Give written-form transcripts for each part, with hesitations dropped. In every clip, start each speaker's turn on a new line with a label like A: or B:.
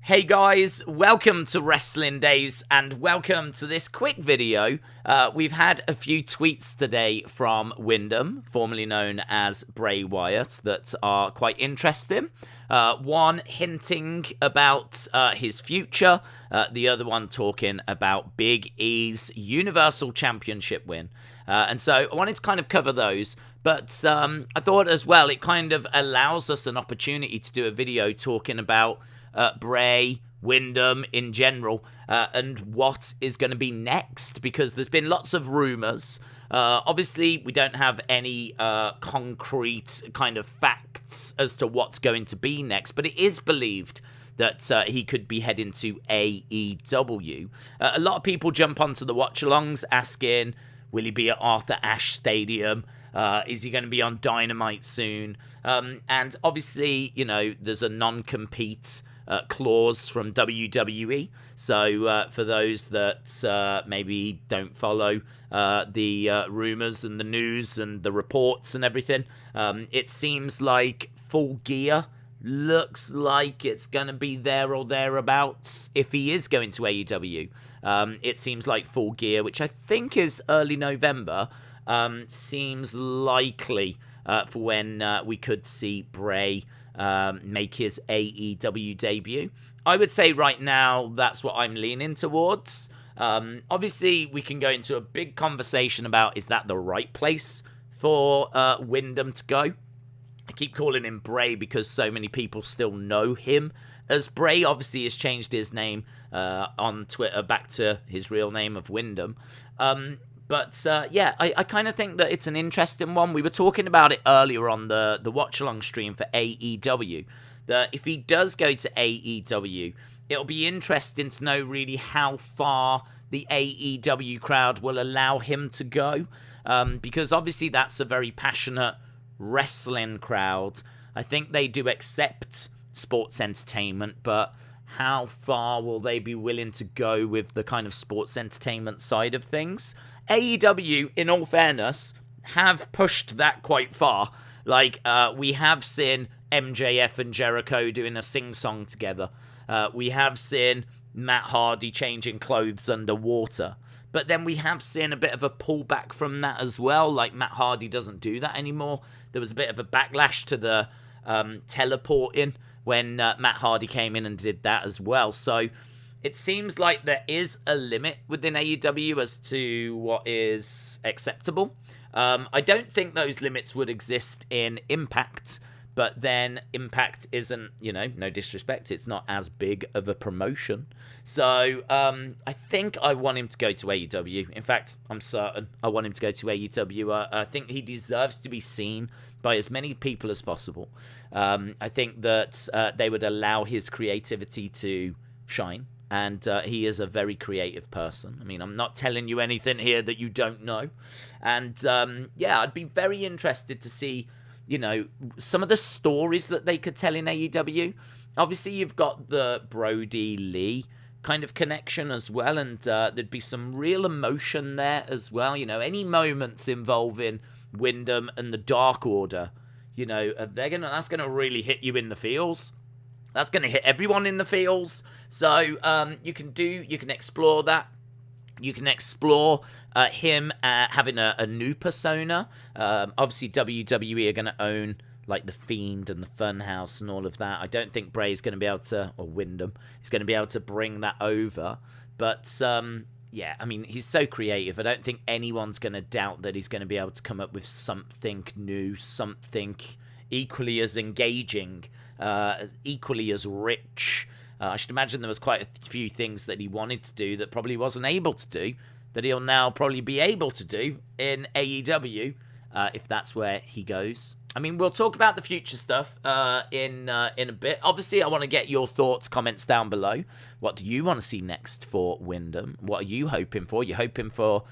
A: Hey guys, welcome to Wrestling Daze and welcome to this quick video. We've had a few tweets today from Windham, formerly known as Bray Wyatt, that are quite interesting. One hinting about his future, the other one talking about Big E's Universal Championship win. And so I wanted to kind of cover those, but I thought as well it kind of allows us an opportunity to do a video talking about Bray, Windham in general, and what is going to be next, because there's been lots of rumours. Obviously, we don't have any concrete kind of facts as to what's going to be next, but it is believed that he could be heading to AEW. A lot of people jump onto the watch-alongs asking, will he be at Arthur Ashe Stadium? Is he going to be on Dynamite soon? And obviously, you know, there's a non-compete clause from WWE. So for those that maybe don't follow the rumors and the news and the reports and everything, it seems like Full Gear looks like it's going to be there or thereabouts if he is going to AEW. It seems like Full Gear, which I think is early November, seems likely for when we could see Bray make his AEW debut. I would say right now that's what I'm leaning towards. Obviously, we can go into a big conversation about, is that the right place for Windham to go? I keep calling him Bray because so many people still know him as Bray. Obviously, he's changed his name on Twitter back to his real name of Windham. But I kind of think that it's an interesting one. We were talking about it earlier on the watch-along stream for AEW, that if he does go to AEW, it'll be interesting to know really how far the AEW crowd will allow him to go, because obviously that's a very passionate wrestling crowd. I think they do accept sports entertainment, but how far will they be willing to go with the kind of sports entertainment side of things? AEW, in all fairness, have pushed that quite far. Like, we have seen MJF and Jericho doing a sing-song together. We have seen Matt Hardy changing clothes underwater. But then we have seen a bit of a pullback from that as well. Like, Matt Hardy doesn't do that anymore. There was a bit of a backlash to the teleporting when Matt Hardy came in and did that as well. So it seems like there is a limit within AEW as to what is acceptable. I don't think those limits would exist in Impact, but then Impact isn't, you know, no disrespect, it's not as big of a promotion. So I think I want him to go to AEW. In fact, I'm certain I want him to go to AEW. I think he deserves to be seen by as many people as possible. I think that they would allow his creativity to shine. And he is a very creative person. I mean, I'm not telling you anything here that you don't know. And I'd be very interested to see, you know, some of the stories that they could tell in AEW. Obviously, you've got the Brody Lee kind of connection as well, and there'd be some real emotion there as well. You know, any moments involving Windham and the Dark Order, you know, that's gonna really hit you in the feels. That's going to hit everyone in the feels. So you can explore that. You can explore him having a new persona. Obviously, WWE are going to own like the Fiend and the Funhouse and all of that. I don't think Bray's going to be able to, or Windham, is going to be able to bring that over. But I mean, he's so creative. I don't think anyone's going to doubt that he's going to be able to come up with something new, something equally as engaging, equally as rich. I should imagine there was quite a few things that he wanted to do that probably wasn't able to do, that he'll now probably be able to do in AEW, if that's where he goes. I mean, we'll talk about the future stuff in a bit. Obviously, I want to get your thoughts, comments down below. What do you want to see next for Windham? What are you hoping for? You're hoping for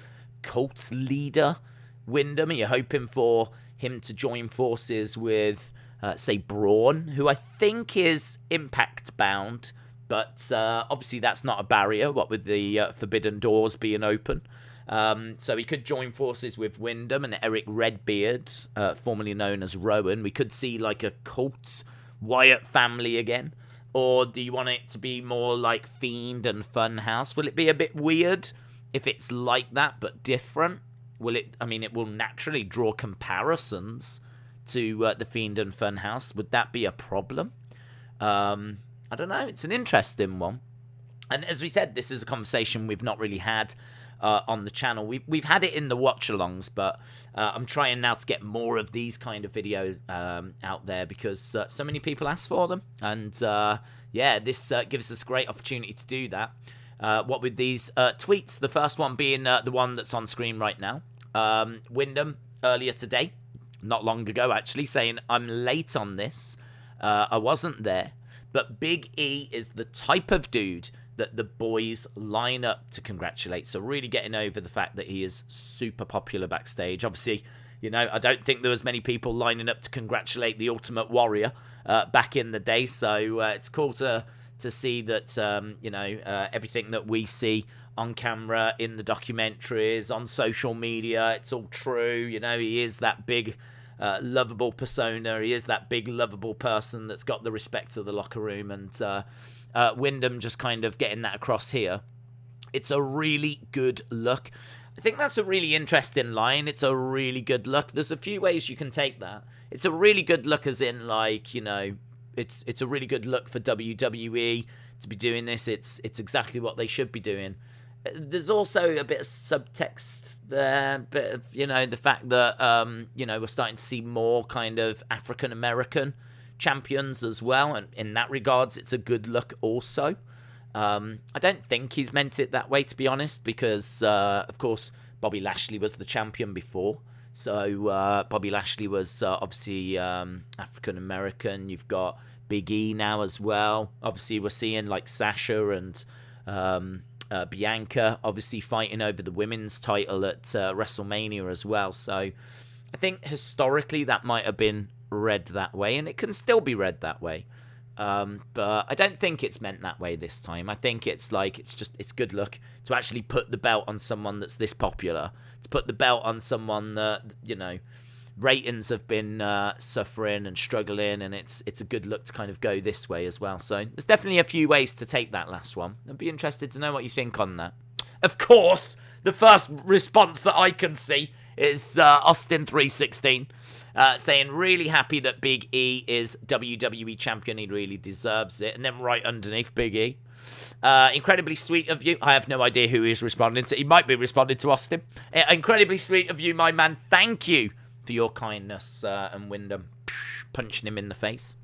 A: cult leader Windham? Are you hoping for him to join forces with, say, Braun, who I think is Impact bound, but obviously that's not a barrier, what with the Forbidden Doors being open. So he could join forces with Windham and Eric Redbeard, formerly known as Rowan. We could see like a cult Wyatt family again. Or do you want it to be more like Fiend and Funhouse? Will it be a bit weird if it's like that but different? Will it? I mean, it will naturally draw comparisons to the Fiend and Funhouse. Would that be a problem? I don't know. It's an interesting one. And as we said, this is a conversation we've not really had on the channel. We've had it in the watch-alongs, but I'm trying now to get more of these kind of videos out there because so many people ask for them. And yeah, this gives us a great opportunity to do that. What with these tweets, the first one being the one that's on screen right now. Windham earlier today, not long ago actually, saying, I'm late on this. I wasn't there. But Big E is the type of dude that the boys line up to congratulate. So really getting over the fact that he is super popular backstage. Obviously, you know, I don't think there was many people lining up to congratulate the Ultimate Warrior back in the day. So it's cool to see that, you know, everything that we see on camera, in the documentaries, on social media, it's all true. You know, he is that big lovable persona. He is that big lovable person that's got the respect of the locker room, and Windham just kind of getting that across here. It's a really good look. I think that's a really interesting line. It's a really good look. There's a few ways you can take that. It's a really good look as in, like, you know, it's a really good look for WWE to be doing this. It's exactly what they should be doing. There's also a bit of subtext there, a bit of, you know, the fact that, you know, we're starting to see more kind of African-American champions as well, and in that regards, it's a good look also. I don't think he's meant it that way, to be honest, because, of course, Bobby Lashley was the champion before, so Bobby Lashley was obviously African-American. You've got Big E now as well. Obviously, we're seeing, like, Sasha and Bianca obviously fighting over the women's title at WrestleMania as well. So I think historically that might have been read that way, and it can still be read that way. But I don't think it's meant that way this time. I think it's like, it's good luck to actually put the belt on someone that's this popular, to put the belt on someone that, you know, ratings have been suffering and struggling, and it's a good look to kind of go this way as well. So there's definitely a few ways to take that last one. I'd be interested to know what you think on that. Of course, the first response that I can see is Austin316 saying, really happy that Big E is WWE Champion. He really deserves it. And then right underneath, Big E. Incredibly sweet of you. I have no idea who he's responding to. He might be responding to Austin. Incredibly sweet of you, my man. Thank you for your kindness, and Windham punching him in the face.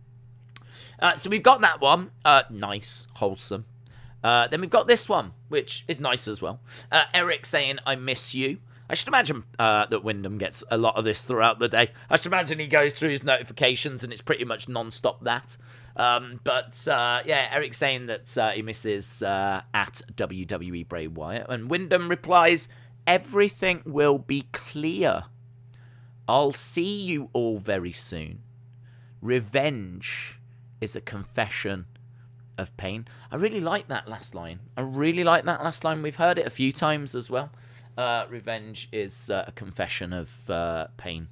A: So we've got that one. Nice, wholesome. Then we've got this one, which is nice as well. Eric saying, I miss you. I should imagine that Windham gets a lot of this throughout the day. I should imagine he goes through his notifications and it's pretty much non-stop that. Yeah, Eric saying that he misses at WWE Bray Wyatt. And Windham replies, everything will be clear. I'll see you all very soon. Revenge is a confession of pain. I really like that last line. We've heard it a few times as well. Revenge is a confession of pain.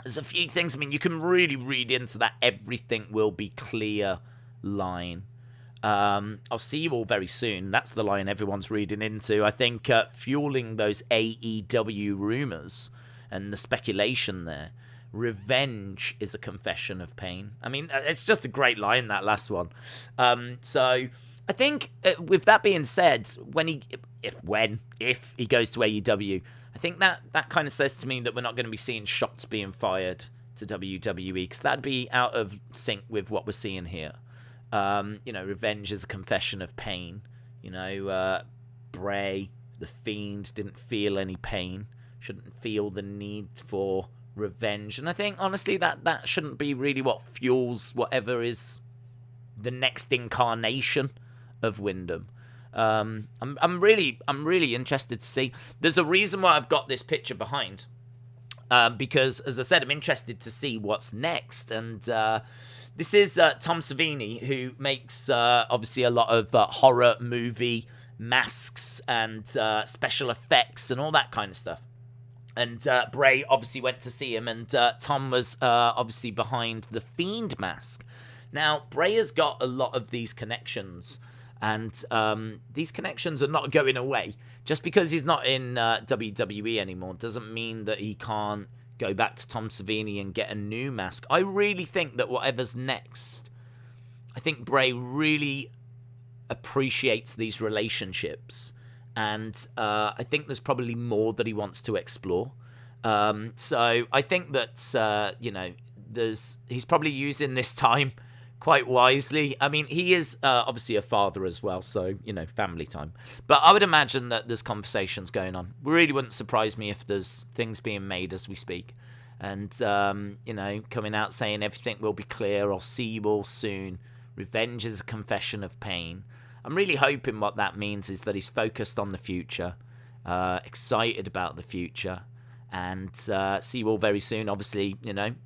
A: There's a few things, I mean, you can really read into that everything will be clear line. I'll see you all very soon. That's the line everyone's reading into. I think fueling those AEW rumors and the speculation there. Revenge is a confession of pain. I mean, it's just a great line, that last one. So I think with that being said, if he goes to AEW, I think that kind of says to me that we're not going to be seeing shots being fired to WWE, because that'd be out of sync with what we're seeing here. You know, revenge is a confession of pain. You know, Bray, the Fiend, didn't feel any pain, shouldn't feel the need for revenge. And I think, honestly, that shouldn't be really what fuels whatever is the next incarnation of Windham. I'm really interested to see. There's a reason why I've got this picture behind, because, as I said, I'm interested to see what's next. And this is Tom Savini, who makes obviously a lot of horror movie masks and special effects and all that kind of stuff. And Bray obviously went to see him, and Tom was obviously behind the Fiend mask. Now, Bray has got a lot of these connections, and these connections are not going away. Just because he's not in WWE anymore doesn't mean that he can't go back to Tom Savini and get a new mask. I really think that whatever's next, I think Bray really appreciates these relationships, and I think there's probably more that he wants to explore. So I think that he's probably using this time quite wisely. I mean, he is obviously a father as well, so family time. But I would imagine that there's conversations going on. It really wouldn't surprise me if there's things being made as we speak, and coming out saying everything will be clear or see you all soon. Revenge is a confession of pain. I'm really hoping what that means is that he's focused on the future, excited about the future, and see you all very soon. Obviously,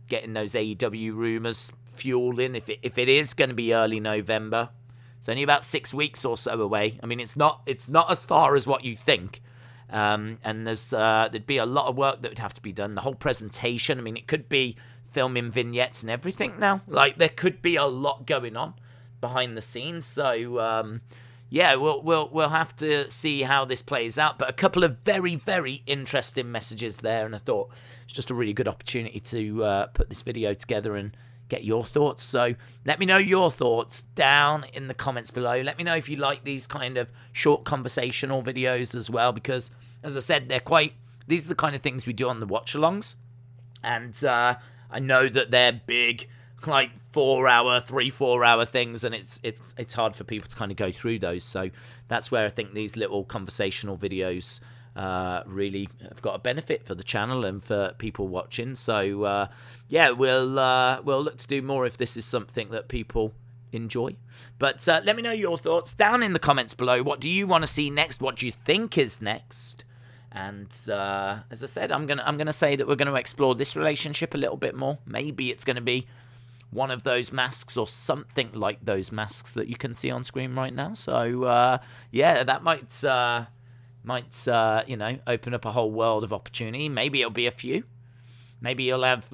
A: getting those AEW rumors fueling. If it is going to be early November, it's only about 6 weeks or so away. I mean, it's not as far as what you think. And there'd be a lot of work that would have to be done. The whole presentation. I mean, it could be filming vignettes and everything now. Like, there could be a lot going on behind the scenes. So we'll have to see how this plays out. But a couple of very, very interesting messages there, and I thought it's just a really good opportunity to put this video together and get your thoughts. So let me know your thoughts down in the comments below. Let me know if you like these kind of short conversational videos as well, because as I said, these are the kind of things we do on the watch-alongs, and I know that they're big, like 4 hour, 3-4 hour things, and it's hard for people to kind of go through those. So that's where I think these little conversational videos really have got a benefit for the channel and for people watching. So we'll look to do more if this is something that people enjoy. But let me know your thoughts down in the comments below. What do you want to see next? What do you think is next? And as I said, I'm gonna say that we're going to explore this relationship a little bit more. Maybe it's going to be one of those masks or something like those masks that you can see on screen right now. So that might open up a whole world of opportunity. Maybe it'll be a few. Maybe you'll have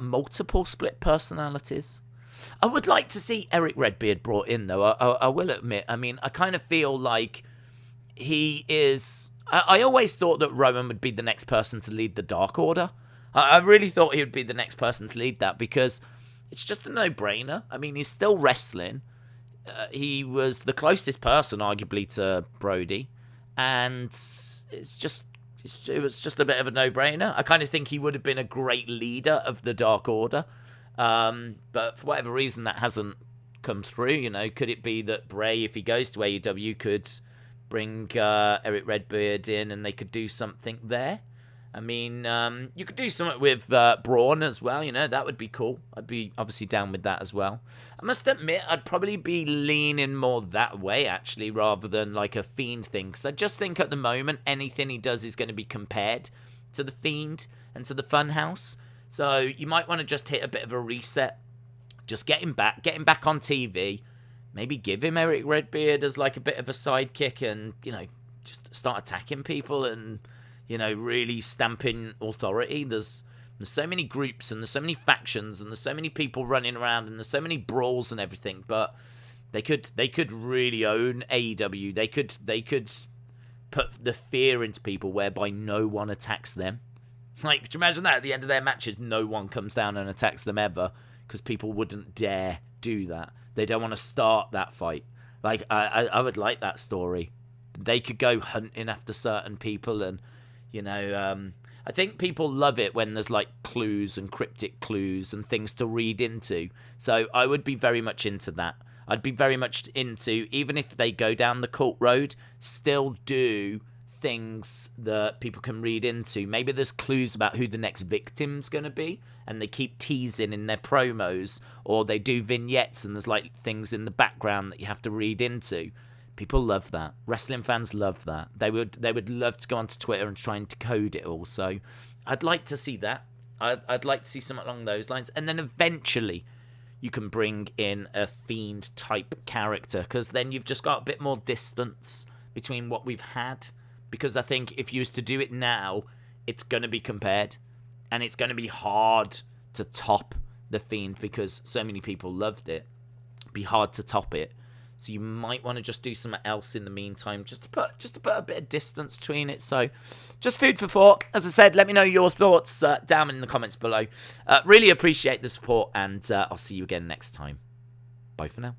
A: multiple split personalities. I would like to see Eric Redbeard brought in, though. I will admit. I mean, I kind of feel like he is. I always thought that Rowan would be the next person to lead the Dark Order. I really thought he would be the next person to lead that, because it's just a no-brainer. I mean, he's still wrestling. He was the closest person, arguably, to Brody. And it was just a bit of a no-brainer. I kind of think he would have been a great leader of the Dark Order. But for whatever reason, that hasn't come through. Could it be that Bray, if he goes to AEW, could bring Eric Redbeard in and they could do something there? I mean, you could do something with Braun as well, that would be cool. I'd be obviously down with that as well. I must admit, I'd probably be leaning more that way, actually, rather than like a Fiend thing. Because I just think at the moment, anything he does is going to be compared to the Fiend and to the Funhouse. So you might want to just hit a bit of a reset. Just get him back on TV. Maybe give him Eric Redbeard as like a bit of a sidekick and, just start attacking people and really stamping authority. There's so many groups and there's so many factions and there's so many people running around and there's so many brawls and everything. But they could really own AEW. They could put the fear into people whereby no one attacks them. Like, could you imagine that at the end of their matches, no one comes down and attacks them ever, because people wouldn't dare do that. They don't want to start that fight. Like, I would like that story. They could go hunting after certain people and. I think people love it when there's like clues and cryptic clues and things to read into. So I would be very much into that. I'd be very much into, even if they go down the cult road, still do things that people can read into. Maybe there's clues about who the next victim's going to be, and they keep teasing in their promos, or they do vignettes and there's like things in the background that you have to read into. People love that. Wrestling fans love that. They would love to go onto Twitter and try and decode it all. So I'd like to see that. I'd like to see something along those lines. And then eventually you can bring in a Fiend type character, because then you've just got a bit more distance between what we've had. Because I think if you was to do it now, it's going to be compared. And it's going to be hard to top the Fiend because so many people loved it. be hard to top it. So you might want to just do something else in the meantime, just to put a bit of distance between it. So just food for thought. As I said, let me know your thoughts down in the comments below. Really appreciate the support, and I'll see you again next time. Bye for now.